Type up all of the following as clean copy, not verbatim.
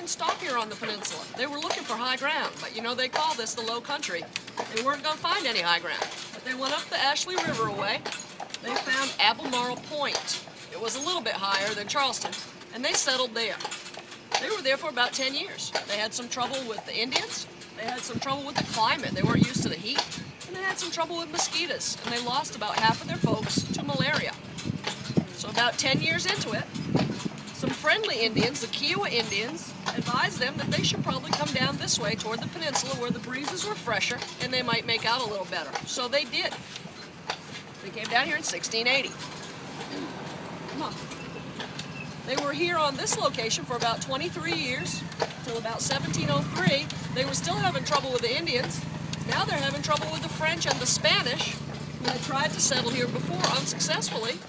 stop here on the peninsula. They were looking for high ground, but you know they call this the low country. They weren't going to find any high ground. But they went up the Ashley River away. They found Albemarle Point. It was a little bit higher than Charleston, and they settled there. They were there for about 10 years. They had some trouble with the Indians. They had some trouble with the climate. They weren't used to the heat. And they had some trouble with mosquitoes, and they lost about half of their folks to malaria. So about 10 years into it, some friendly Indians, the Kiowa Indians, advised them that they should probably come down this way toward the peninsula where the breezes were fresher and they might make out a little better. So they did. They came down here in 1680. Come on. They were here on this location for about 23 years, till about 1703. They were still having trouble with the Indians. Now they're having trouble with the French and the Spanish, who had tried to settle here before unsuccessfully.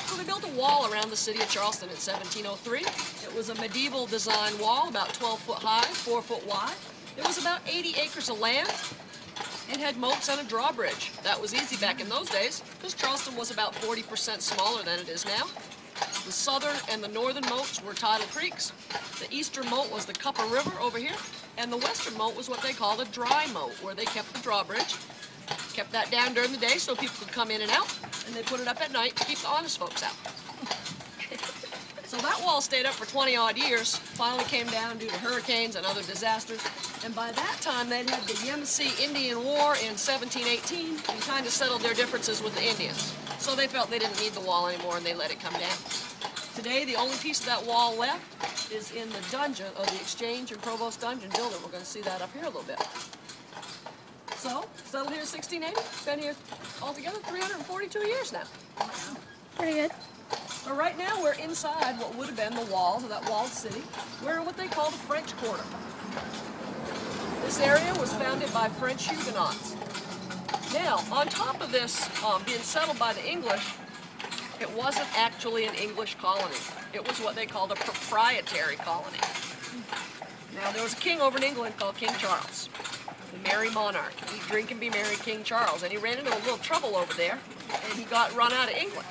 So they built a wall around the city of Charleston in 1703. It was a medieval design wall, about 12 foot high, 4 foot wide. It was about 80 acres of land. It had moats and a drawbridge. That was easy back in those days, because Charleston was about 40% smaller than it is now. The southern and the northern moats were tidal creeks. The eastern moat was the Cupper River over here, and the western moat was what they called a dry moat, where they kept the drawbridge. Kept that down during the day so people could come in and out, and they put it up at night to keep the honest folks out. So that wall stayed up for 20-odd years, finally came down due to hurricanes and other disasters, and by that time they'd had the Yamasee Indian War in 1718 and kind of settled their differences with the Indians. So they felt they didn't need the wall anymore and they let it come down. Today the only piece of that wall left is in the dungeon of the Exchange and Provost Dungeon building. We're going to see that up here a little bit. So, settled here in 1680, been here altogether 342 years now. Pretty good. But right now we're inside what would have been the walls of that walled city. We're in what they call the French Quarter. This area was founded by French Huguenots. Now, on top of this being settled by the English, it wasn't actually an English colony. It was what they called a proprietary colony. Now, there was a king over in England called King Charles, the merry monarch. Eat, drink, and be merry, King Charles. And he ran into a little trouble over there, and he got run out of England.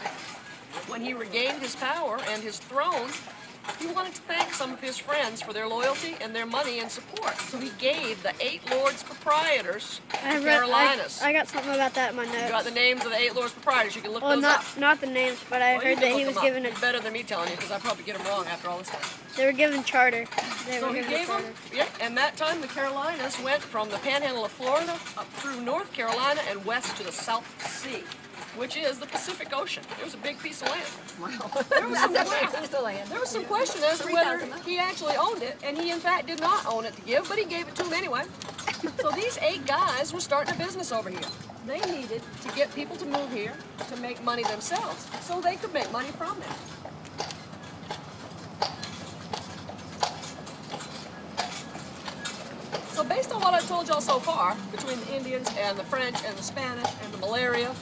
When he regained his power and his throne, he wanted to thank some of his friends for their loyalty and their money and support. So he gave the 8 lords proprietors the Carolinas. I got something about that in my notes. You got the names of the 8 lords proprietors. You can look those up. Not the names, but I heard that he was given a... It's better than me telling you, because I probably get them wrong after all this time. They were given charter. So he gave them, yeah, and that time the Carolinas went from the panhandle of Florida up through North Carolina and west to the South Sea, which is the Pacific Ocean. It was a big piece of land. Wow. There was some question as to whether he actually owned it, and he in fact did not own it to give, but he gave it to him anyway. So these 8 guys were starting a business over here. They needed to get people to move here to make money themselves, so they could make money from them. So based on what I've told y'all so far, between the Indians and the French and the Spanish and the malaria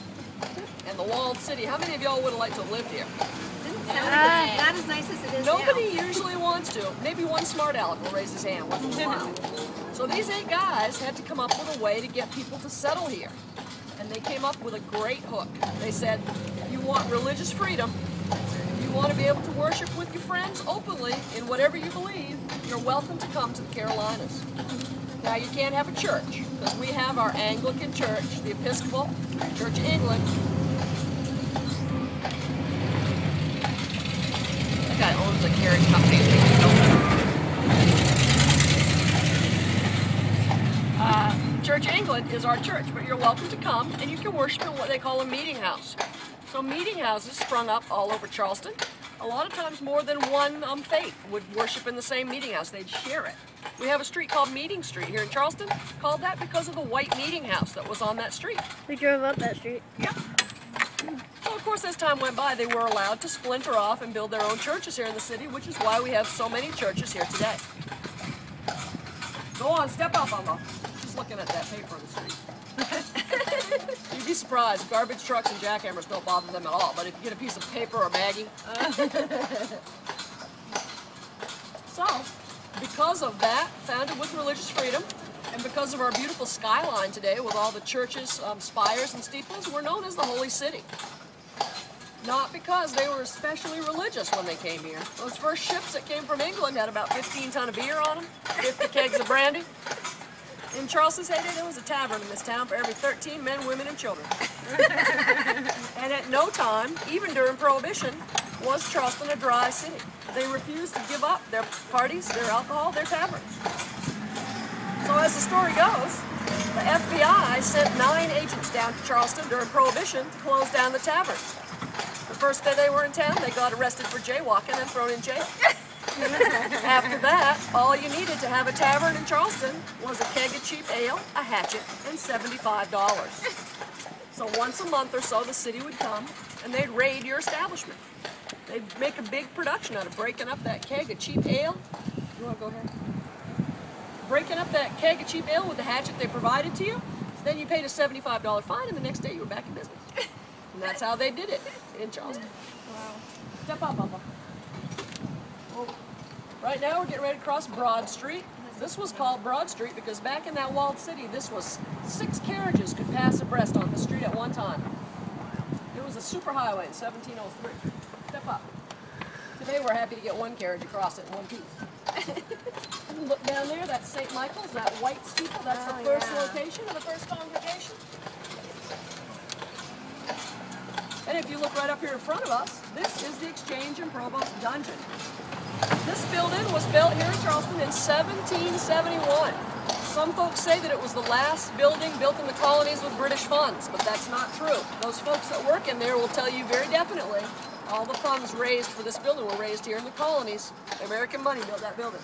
and the walled city, how many of y'all would have liked to have lived here? Not as nice as it is Nobody now. usually wants to. Maybe one smart aleck will raise his hand once in a while. So these 8 guys had to come up with a way to get people to settle here. And they came up with a great hook. They said, if you want religious freedom, if you want to be able to worship with your friends openly in whatever you believe, you're welcome to come to the Carolinas. Now you can't have a church, because we have our Anglican church, the Episcopal Church of England. That guy owns a carrot company. Church of England is our church, but you're welcome to come, and you can worship in what they call a meeting house. So meeting houses sprung up all over Charleston. A lot of times more than one faith would worship in the same meeting house. They'd share it. We have a street called Meeting Street here in Charleston, called that because of the white meeting house that was on that street. We drove up that street. Yep. So of course as time went by, they were allowed to splinter off and build their own churches here in the city, which is why we have so many churches here today. Go on, step up, Emma. Just looking at that paper on the street. You'd be surprised. Garbage trucks and jackhammers don't bother them at all, but if you get a piece of paper or baggie. So, because of that, founded with religious freedom, and because of our beautiful skyline today with all the churches, spires, and steeples, we're known as the Holy City. Not because they were especially religious when they came here. Those first ships that came from England had about 15 tons of beer on them, 50 kegs of brandy. In Charleston's heyday, there was a tavern in this town for every 13 men, women, and children. And at no time, even during Prohibition, was Charleston a dry city. They refused to give up their parties, their alcohol, their taverns. So as the story goes, the FBI sent 9 agents down to Charleston during Prohibition to close down the tavern. The first day they were in town, they got arrested for jaywalking and thrown in jail. After that, all you needed to have a tavern in Charleston was a keg of cheap ale, a hatchet, and $75. So once a month or so, the city would come and they'd raid your establishment. They'd make a big production out of breaking up that keg of cheap ale. You want to go ahead? Breaking up that keg of cheap ale with the hatchet they provided to you. Then you paid a $75 fine, and the next day you were back in business. And that's how they did it in Charleston. Wow. Step up, Papa. Well, right now we're getting ready to cross Broad Street. This was called Broad Street because back in that walled city, this was 6 carriages could pass abreast on the street at one time. It was a superhighway in 1703. Step up. Today we're happy to get 1 carriage across it in one piece. Look down there, that's St. Michael's, that white steeple, that's the first location of the first congregation. And if you look right up here in front of us, this is the Exchange and Provost Dungeon. This building was built here in Charleston in 1771. Some folks say that it was the last building built in the colonies with British funds, but that's not true. Those folks that work in there will tell you very definitely all the funds raised for this building were raised here in the colonies. American money built that building.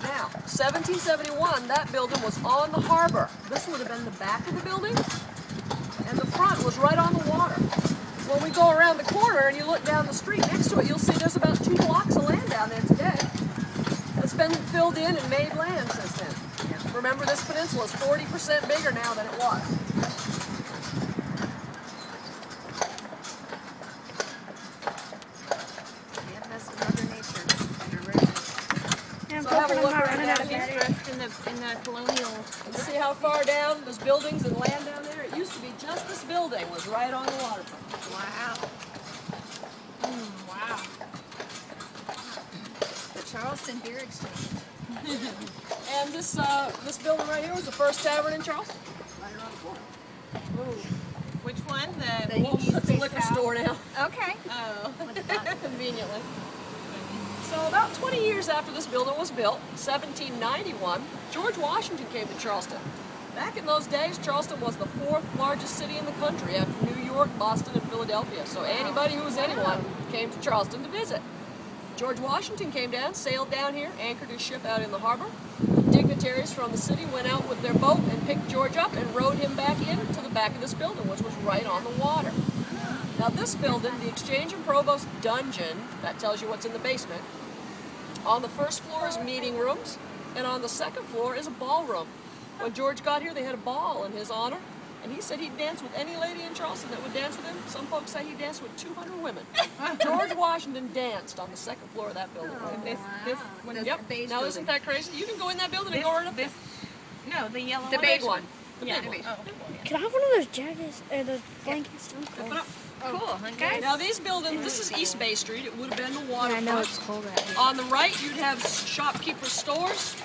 Now, 1771, that building was on the harbor. This would have been the back of the building, and the front was right on the water. When we go around the corner and you look down the street next to it, you'll see there's about 2 blocks of land down there today. It's been filled in and made land since then. Remember, this peninsula is 40% bigger now than it was. Yeah, that's Mother Nature. Yeah, I'm So have a hoping I'm look not around running out down of here. battery. In the colonial. You see how far down there's buildings and land down there? It used to be just this building was right on the waterfront. Wow. Wow. The Charleston Beer Exchange. And this building right here was the first tavern in Charleston. Right around the corner. Which one? The Well, it's a liquor store now, Okay. Oh. conveniently. So about 20 years after this building was built, 1791, George Washington came to Charleston. Back in those days, Charleston was the 4th largest city in the country after New York, Boston, and Philadelphia. So anybody who was anyone came to Charleston to visit. George Washington came down, sailed down here, anchored his ship out in the harbor. Dignitaries from the city went out with their boat and picked George up and rowed him back into the back of this building, which was right on the water. Now this building, the Exchange and Provost Dungeon, that tells you what's in the basement. On the first floor is meeting rooms, and on the second floor is a ballroom. When George got here, they had a ball in his honor, and he said he'd dance with any lady in Charleston that would dance with him. Some folks say he danced with 200 women. George Washington danced on the second floor of that building. This one. Yep. Now isn't that crazy? You can go in that building and go right up there. No, the yellow The one. big one. The Yeah. big one. Oh. Can I have one of those jackets or those blankets? I'm cold. Cool, huh, guys? Now these buildings, this is East Bay Street. It would have been the Yeah, I know waterfront. it's cold out here. On the right, you'd have shopkeepers' stores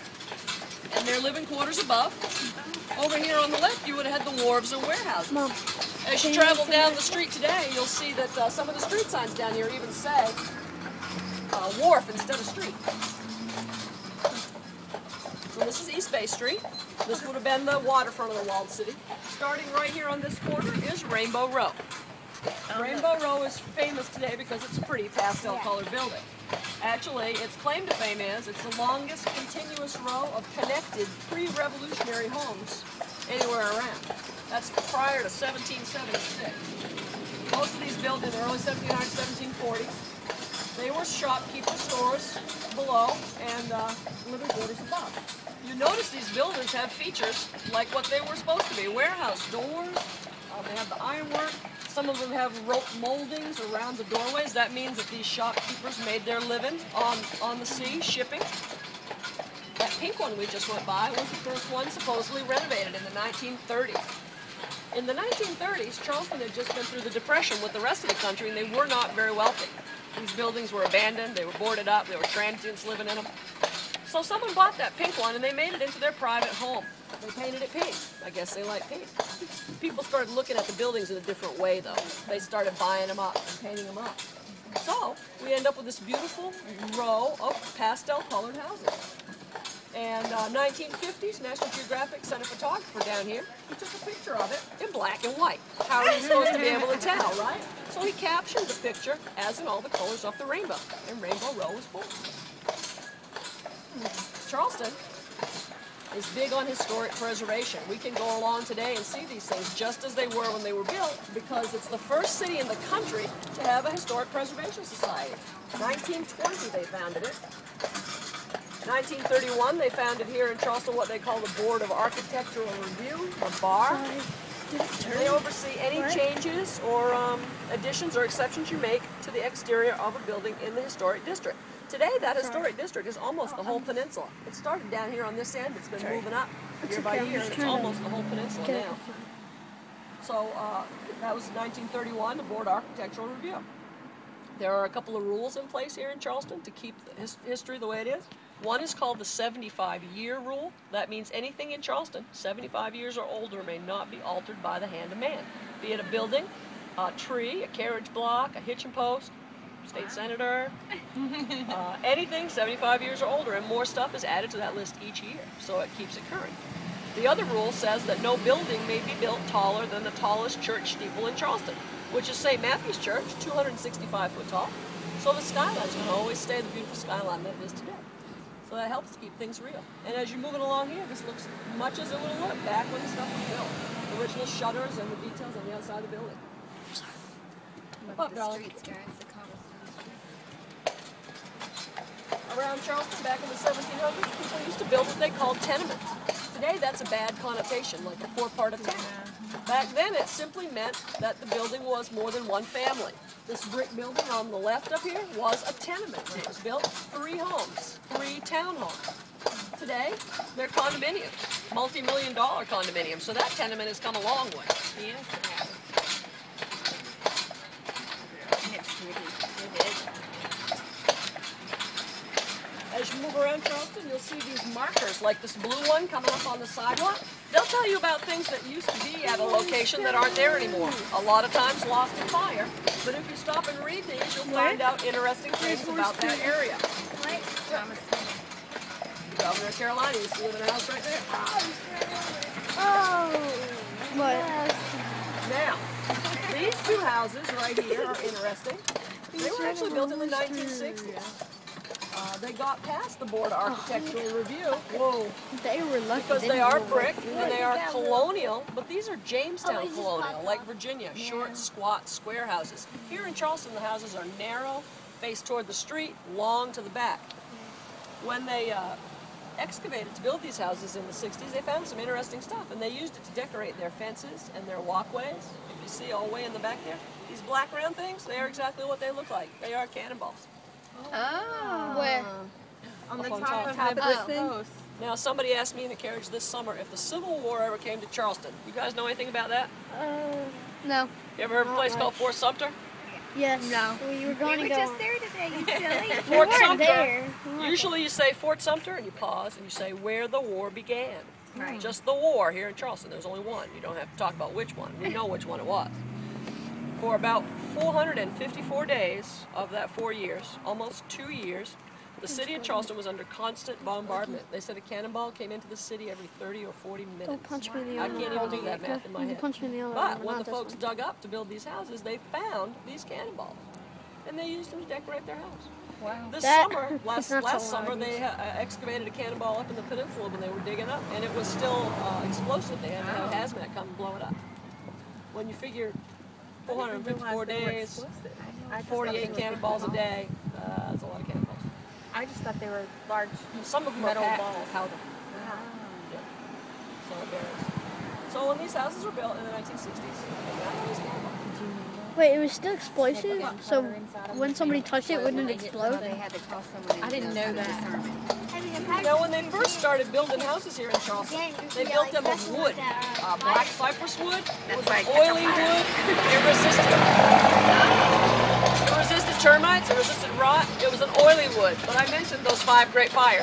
and their living quarters above. Over here on the left, you would have had the wharves and warehouses. Mom, As you travel down the street today, you'll see that some of the street signs down here even say wharf instead of street. So this is East Bay Street. This would have been the waterfront of the walled city. Starting right here on this corner is Rainbow Row. Rainbow Row is famous today because it's a pretty pastel-colored building. Actually, its claim to fame is it's the longest continuous row of connected pre-revolutionary homes anywhere around. That's prior to 1776. Most of these built in the early 1700s, 1740s. They were shopkeeper stores below and living quarters above. You notice these buildings have features like what they were supposed to be. Warehouse doors, they have the ironwork. Some of them have rope moldings around the doorways. That means that these shopkeepers made their living on the sea, shipping. That pink one we just went by was the first one supposedly renovated in the 1930s. In the 1930s, Charleston had just been through the Depression with the rest of the country, and they were not very wealthy. These buildings were abandoned, they were boarded up, there were transients living in them. So someone bought that pink one, and they made it into their private home. They painted it pink. I guess they like pink. People started looking at the buildings in a different way, though. They started buying them up and painting them up. So we end up with this beautiful row of pastel-colored houses. And 1950s, National Geographic sent a photographer down here. He took a picture of it in black and white. How are you supposed to be able to tell, right? So he captioned the picture as in all the colors of the rainbow. And Rainbow Row was born. Charleston is big on historic preservation. We can go along today and see these things just as they were when they were built, because it's the first city in the country to have a historic preservation society. 1920 they founded it. 1931 they founded here in Charleston what they call the Board of Architectural Review, the BAR. They oversee any changes or additions or exceptions you make to the exterior of a building in the historic district. Today, that historic district is almost the whole peninsula. It started down here on this end. It's been moving up year by year, and it's almost the whole peninsula now. So that was 1931, the Board Architectural Review. There are a couple of rules in place here in Charleston to keep the history the way it is. One is called the 75-year rule. That means anything in Charleston 75 years or older may not be altered by the hand of man. Be it a building, a tree, a carriage block, a hitching post, state senator, anything 75 years or older, and more stuff is added to that list each year, so it keeps it current. The other rule says that no building may be built taller than the tallest church steeple in Charleston, which is St. Matthew's Church, 265 foot tall. So the skyline's going to always stay the beautiful skyline that it is today. So that helps keep things real. And as you're moving along here, this looks much as it would have looked back when the stuff was built. The original shutters and the details on the outside of the building. Look at the streets, guys. The cobblestone streets. Around Charleston back in the 1700s, people used to build what they called tenements. Today that's a bad connotation, like the poor part of town. Back then it simply meant that the building was more than one family. This brick building on the left up here was a tenement. It was built 3 homes, 3 townhomes. Today, they're condominiums, multi-million-dollar condominiums, so that tenement has come a long way. Yes, it has. And it's pretty. It is. As you move around Charleston, you'll see these markers, like this blue one coming up on the sidewalk. They'll tell you about things that used to be at a location that aren't there anymore. A lot of times lost in fire. But if you stop and read these, you'll find out interesting things about that area. The governor of Carolina used to live in a house right there. Oh, what? Now, these 2 houses right here are interesting. They were actually built in the 1960s. They got past the Board of Architectural Review. Whoa. They were lucky. Because they are brick and they are colonial, but these are Jamestown colonial, like Virginia, short, squat, square houses. Here in Charleston, the houses are narrow, face toward the street, long to the back. When they excavated to build these houses in the 60s, they found some interesting stuff, and they used it to decorate their fences and their walkways. If you see all the way in the back there, these black round things, they are exactly what they look like. They are cannonballs. Oh. Where? On the Up on top of top. the Oh. post. Now, somebody asked me in the carriage this summer if the Civil War ever came to Charleston. You guys know anything about that? No. You ever heard of a place called Fort Sumter? Yes. No. We were We going were to go. just there today, you silly. We Fort weren't Sumter. there. We weren't Usually you say Fort Sumter and you pause and you say where the war began. Right. Just the war here in Charleston. There's only one. You don't have to talk about which one. We know which one it was. For about 454 days of that 4 years, almost 2 years, the city of Charleston was under constant bombardment. They said a cannonball came into the city every 30 or 40 minutes. Don't punch me in the I other can't even do that math in my You head. punch me in the other But one, when not the this folks one. dug up to build these houses, they found these cannonballs. And they used them to decorate their house. Wow. This That summer, is last not so summer, loud. they excavated a cannonball up in the peninsula when they were digging up, and it was still explosive. They had to have hazmat come and blow it up. When you figure 454 days, 48 cannonballs a day, that's a lot of cannonballs. I just thought they were large. Some of them Metal are packed balls. with powder. Yeah. So it varies. So when these houses were built in the 1960s, they found these cannonballs. Wait, it was still explosive? So when somebody touched it, wouldn't it They explode? had to call someone in I didn't know to that. disarm it. You know, when they first started building houses here in Charleston, they built them of wood, black cypress wood. It was an oily wood. It resisted termites. It resisted rot. It was an oily wood. But I mentioned those 5 great fires.